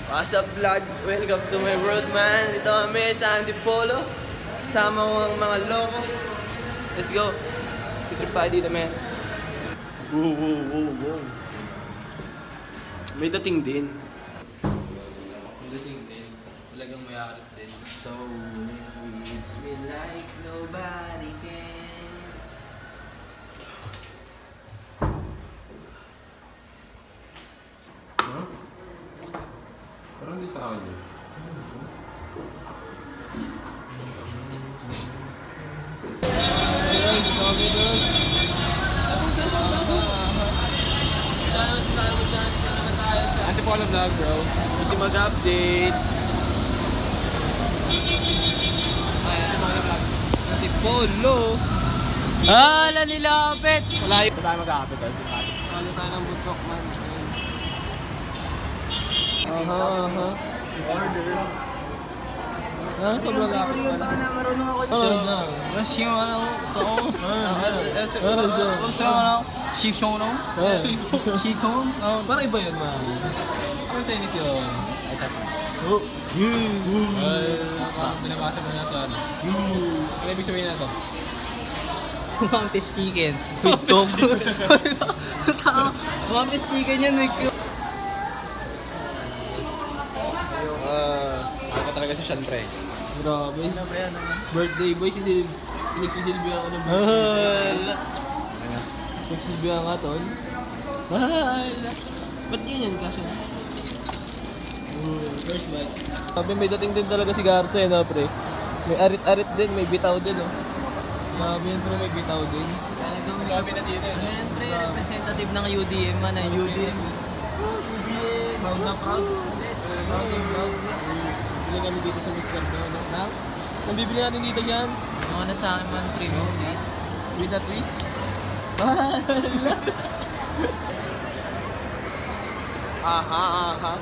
What's up vlog? Welcome to my world man. Ito kami sa Antipolo. Kasama ko ang mga loko. Let's go. Titrip tayo dito man. Wow. May dating din. Talagang may arit din. So, it's me like nobody can. Huh? Parang di sa akin yun. Antipolo vlog bro. Kasi mag-update. Antipolo. Nilapit. Wala yung tayo mag-update. Wala tayo ng butok man. Order. Sobrang lapit man. Marunong ako Parang iba yun man. Ano Chinese yun? Ay, tata. Parang pinabasa mo na sa ano. Ano ibig sabihin na to? One piece chicken with dog. One piece chicken yan with dog. Ako talaga si Sean Pre. Grabe. Birthday boy si Silvia. Pinagsisilbihan ako ng birthday. Pinagsisilbihan ka tol. Ba't ganyan ka siya? First bite. Sabi may dating din talaga si Garza eh, no, pre? May arit-arit din, may bitaw din, oh. Sabi yan pero may bitaw din. Sabi na dito eh. Siyempre, representative ng UDM man, ng UDM. UDM. Proud na proud. Proud and proud. Bili kami dito sa Mr. Bell. Ha? Nabibili natin dito yan. Mga na sa akin man, premium, please. With a twist. Aha.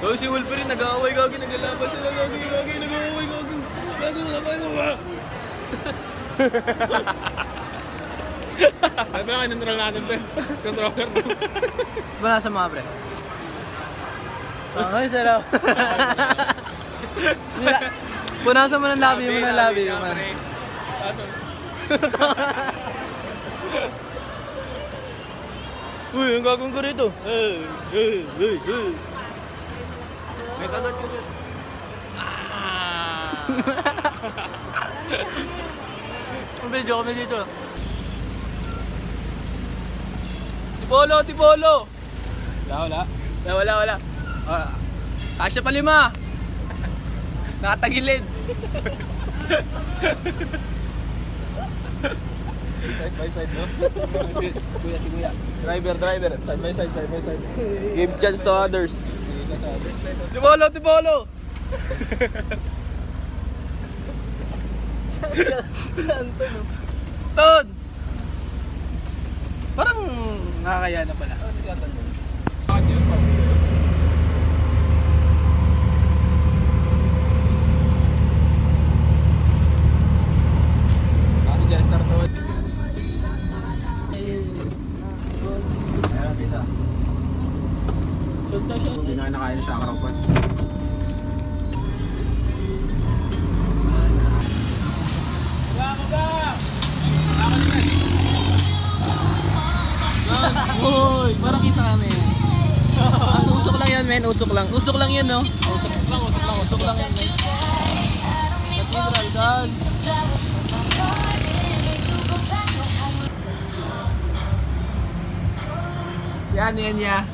Oh, si Wolverine nag-aaway, gagi, naglalaban sila, gagi, nag-aaway, gagi. Gago, sabay mo ba? Ay ba naman, control natin pre. Controller mo. Ba nasa mga pre? Okay, sarap. Punasan mo ng labi mo ng labi mo. Uy, ang gagawin ko rito. May kagat. Ang video kami dito. Tipolo! Wala. Kasya pa 5. Nakatagilid. Side by side no? Si kuya. Driver. Side by side. Give chance to others. Tipolo! Tod! Parang nakakaya na pala. Ano si Anton yun? Ako si Jester Tod. Hindi na nakain siya karopon. Uy, parang kita kami. Usok lang yan, men. Usok lang yan, no? Usok lang yan, men. Cathedral, God. Yan niya.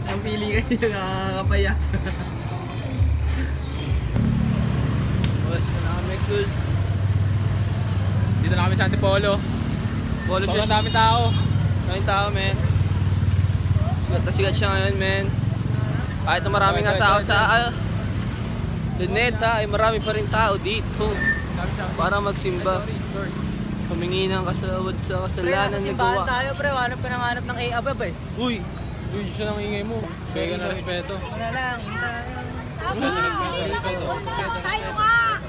Ang feeling kayo nakakapaya. Bus na kami, good. Dito na kami sa Antipolo. Sobrang daming tao. Maraming tao, men. Sigat na sigat siya ngayon, men. Kahit na maraming asawa sa Luneta, ay marami pa rin tao dito para magsimba. Humingi ng kasawad sa kasalanan na gawa. Tayo pre, hanap pa ng hanap ng A-abab eh. Uy! Uy, siya lang ingay mo. Sige ka na respeto. Wala lang, hintay. Respeto. Tayo ka!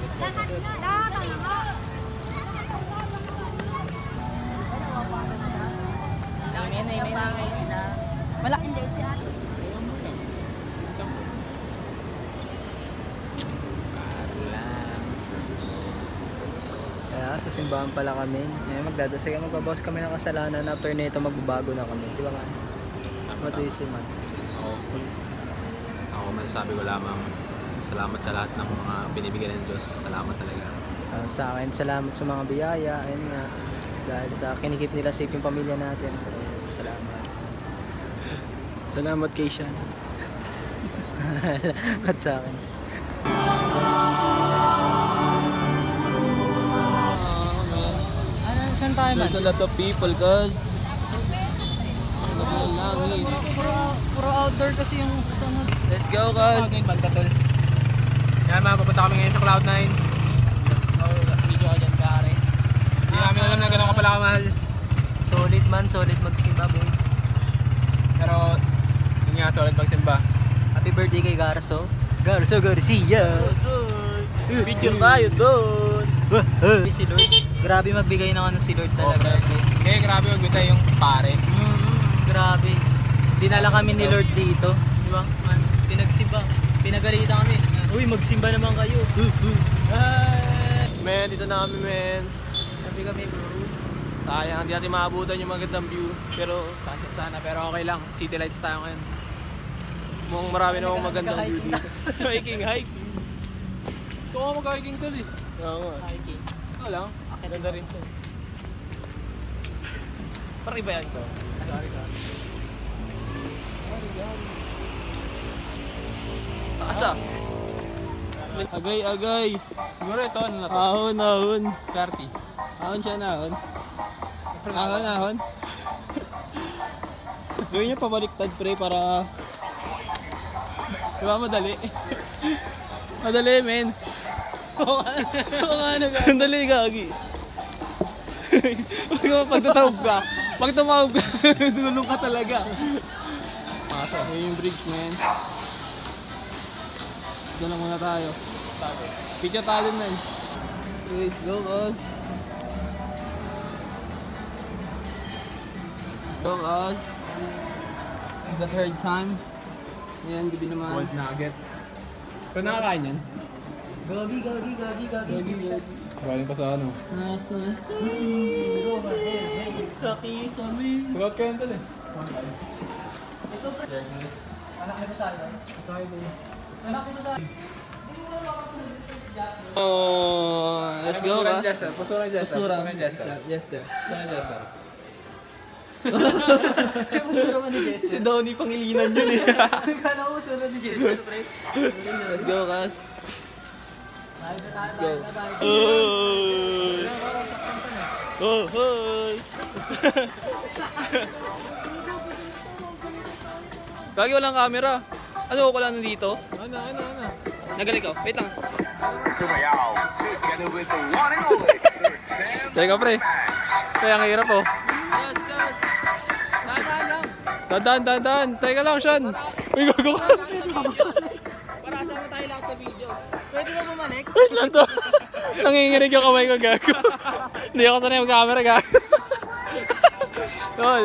Lahat na! simbahan pala kami. Magdadasal kami, magbabawas kami ng kasalanan. After nito, magbabago na kami. Di ba nga? Matuisiman. Ako masasabi ko lamang, salamat sa lahat ng mga binibigyan ng Diyos. Salamat talaga. Sa akin, salamat sa mga biyaya. Ayun nga. Dahil sa kinikip nila safe yung pamilya natin. Salamat. Salamat kay Sean. At sa akin. Saan tayo man? There's a lot of people, guys. Puro outdoor kasi yung kasama. Let's go, guys. Yan mga, papunta kami ngayon sa Cloud9. Video ka dyan, pare. Hindi namin alam na gano'n ka pala kamahal. Solid man, solid magsimba, boy. Pero, yun nga, solid magsimba. Happy birthday kay Garso. Garso Garcia. Picture tayo doon. Si Lord. Grabe magbigay ng ano si Lord talaga. Kaya grabe magbitay yung pare. Grabe. Dinala kami ni Lord dito. Di ba? Pinagsimba. Pinagalitan kami. Uy, magsimba naman kayo. Men, dito na kami, men. Sabi kami, bro. Sayang, hindi natin maabutan yung magandang view. Pero, Sana, pero okay lang. City lights tayo ngayon. mukhang marami namang magandang view dito. Hiking. Gusto ko mag-hiking tol eh. Oo nga. Hiking. Wala. Ganda rin to. Parang iba yan to. Taas ah. Agay. Siguro ito, ano na to? Ahon. 30. Ahon siya na ahon. Ahon. Gawin niya pabaliktad, pre, para... Diba madali? Madali, men. Oo nga, Madali, gagi. Pag tumawag ka, dulong ka talaga. Pasok. Yung bridge, men. Doon lang muna tayo. Picture tayo dun, men. Let's go, guys. Go, guys. The third time. Ayan, gabi naman. Cold nugget. Pero nakakain yan? Gagi. Galing pa sa ano? Nasa. Sa kisame. Sulat ko yan tol eh. Anak nito sa akin. Anak nito sa akin. Oh, let's go, guys. Postura ng Jester. Jester. Postura ng Jester. Si Donnie Pangilinan yun eh. Kala ko sunod ni Jason, pre. Let's go, guys. Let's go. Oh. Gagi, walang camera. Ano ko lang nandito? Ano? Nagaling ko. Wait lang. Teka, pre. Kaya ang hirap oh. Gus. Dahan. Teka lang, Sean. Uy, gago ka. Para kasama tayo lahat sa video. Pwede ka bumanik? Wait lang to. Nanginginig yung kamay ko, gago. Hindi ako sanay mag-camera, gago. Lol.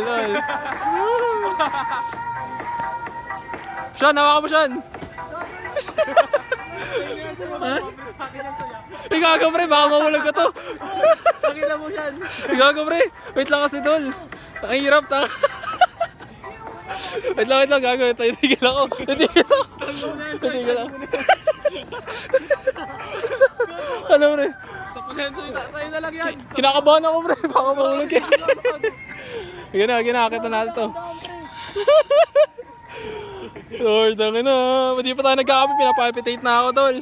Sean, hawakan mo, Sean. Igago, pre, baka mahulog ka to. Pakita mo siya. Igago, pre. Wait lang kasi, tol. Ang hirap, ta. Wait lang, gago. Titigil ako. Ano, pre? Tayo na lang yan. Kinakabahan ako, pre. Baka mahulog ka. Ginakita natin to. Lord, ang ina. Hindi pa tayo nagkakape. Pinapalpitate na ako, tol.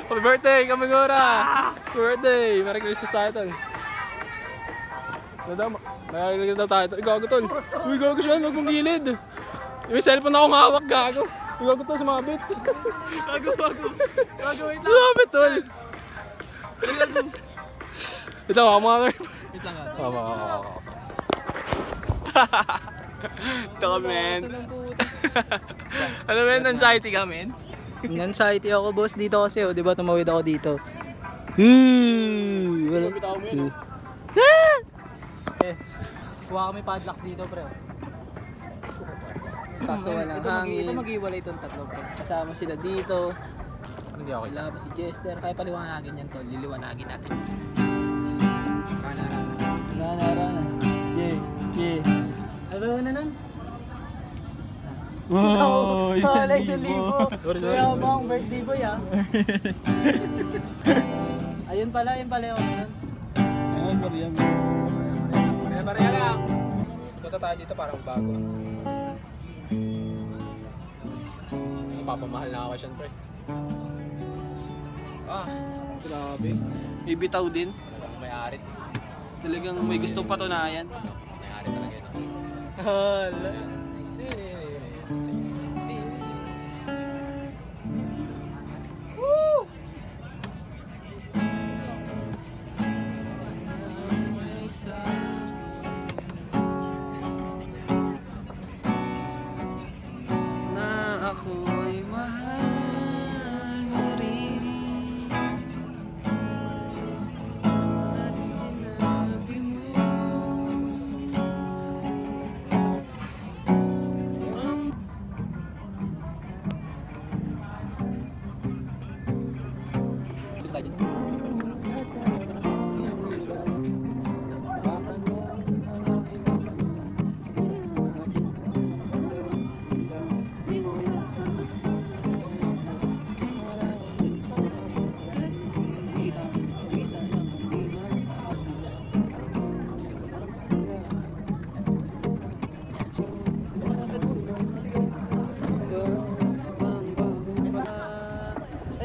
Happy birthday, Kamagura! Happy birthday! Merry Christmas tayo, tol. Nagagagad daw tayo, tol. Gago, tol. Uy, gago siya. Huwag mong gilid. May cellphone akong hawak, gago. Gago to, sumabit. Gago, wait lang. Sumabit, tol. Ito, ako mga Wait lang, Ito ka, men. Ano, men? Anxiety ka, men? Anxiety ako, boss, dito kasi, oh, 'di ba? Tumawid ako dito. Wala. Kuha kami padlock dito, pre. Kaso walang Ito hangin. mag-iwalay itong tatlo. Kasama sila dito. Hindi ako. Wala pa si Chester. Kaya paliwanagin yan to. Liliwanagin natin. Rana. Yeah. Ano na nun? Oh, Wala isang libo. Kaya ba ang birthday boy ah? Ayun pala yung nun. Ayan, Mariam. Maria lang. Punta tayo dito parang bago. Papamahal na ako syempre. Grabe. May bitaw din. Talagang may-ari. Talagang may gustong patunayan. May-ari talaga yun. Hala. Ako'y mahal mo rin at sinabi mo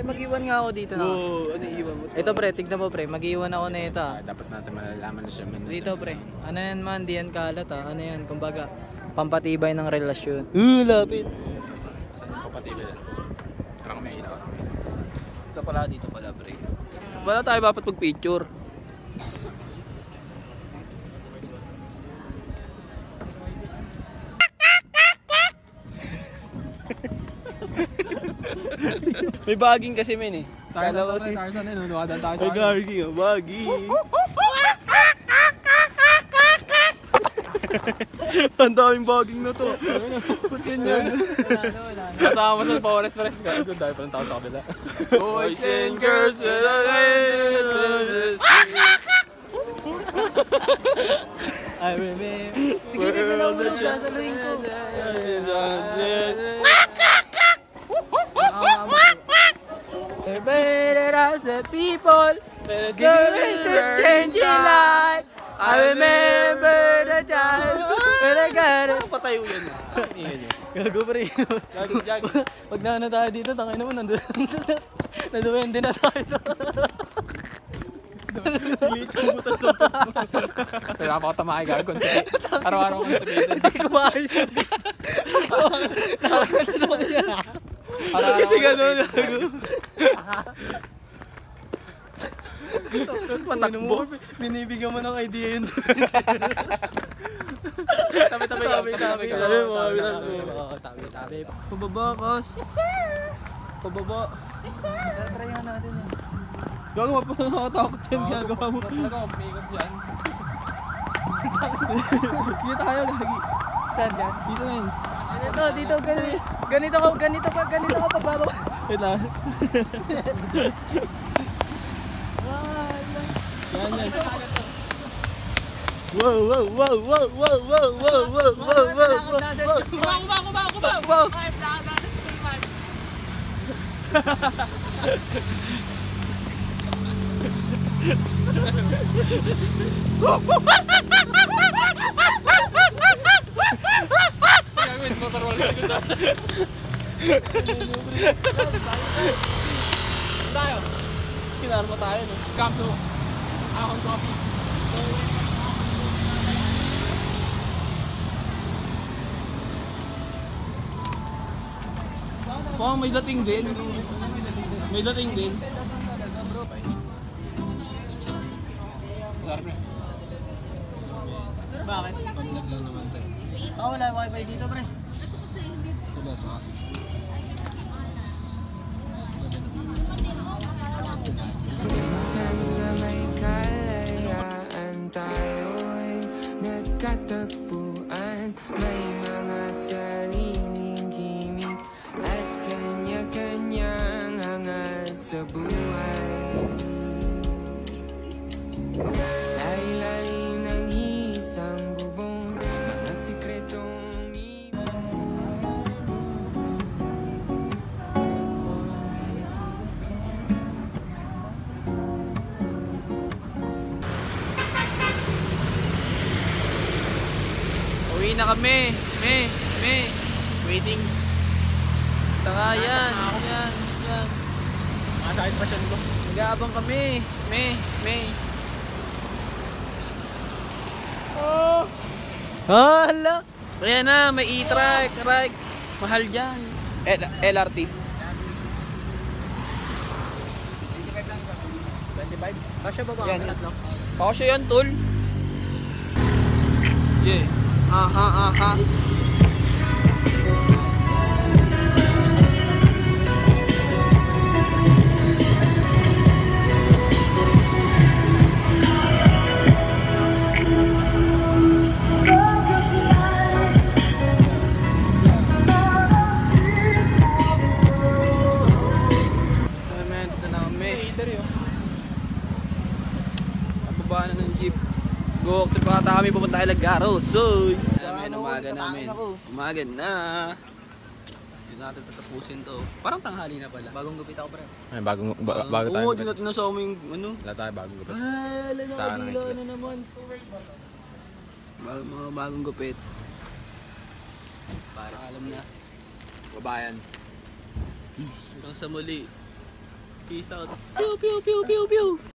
Mag-iwan nga ako dito na. Oo, ano iwan mo? Ito pre, tignan mo pre, mag-iwan ako na ito. Dapat natin malalaman na siya. Dito pre, ano yan man, di yan kalat ah. Ano yan, kumbaga, pampatibay ng relasyon. Lapit. Saan yung compatible yan? Parang may ilaw. Dito pala, pre. Wala tayo dapat mag-picture. May baging kasi men eh. Tarzan eh, nunuwadan tayo sa May gargi nga, baging. Ang daming baging na to. Ba't ganyan? Wala na. Kasama sa forest pa rin. Good dahil pa ng tao sa kabila. Boys and girls in the land of the I remember. Sige, tignan mo muna sasaluhin ko. Better as the people, going to change your life. I remember the time when I got it. Patayo yan. Gago pre. Pag na tayo dito, tangay naman nanduwende na tayo. Pilit yung butas ng Kaya ako tamay gagon. Araw-araw ko sa bidon. Hindi ko maayos. Nakakasama niya. Kasi gano'n. Patakbo. Binibigyan mo ng idea yun. Tabi-tabi. Pababa, Kos. Yes, sir. Pababa. Yes, sir. Try nga natin yan. Gago, mapakatakot yan. Gagawa mo. Talaga, umiikot yan. Dito tayo, gagi. Saan dyan? Dito na yun. Dito, ganito ka pagbaba. Wait lang. Yan. Wow. Gagawin, motor wala sa ganda. Tayo. Sinarma tayo, no? Come to Ahon Coffee. Oh, may dating din. May dating din. Sarap na. Bakit? Pamilag lang naman tayo. Wala wifi dito pre. Wala sa akin. Minsan sa may kalayaan tayo'y nagkatagpuan. May mga sarili Sa ilalim ng isang bubong, mga sikretong Uwi na kami. Waiting. Saka yan. Masakit pa siya ko. Nag-aabang kami. Hala! Kaya na, may e-trike, right? Mahal dyan. LRT. 25 Kasya ba ba Yan, ang yan. tatlo? Pakasya yan, tol. Yeah. Aha. Baba na ng jeep. Go, trip pa kami pupunta kay Lagaro. So, umaga namin. Umaga na. Hindi natin tatapusin to. Parang tanghali na pala. Bagong gupit ako, pre. Ay, bago tayo. Oo, di natin nasama yung ano. Wala tayo bagong gupit. Hala, Saan ang nakadila iklit? na naman. Mga bagong gupit. Para alam na. Babayan. Hanggang sa muli. Peace out. Pew, pew, pew, pew, pew.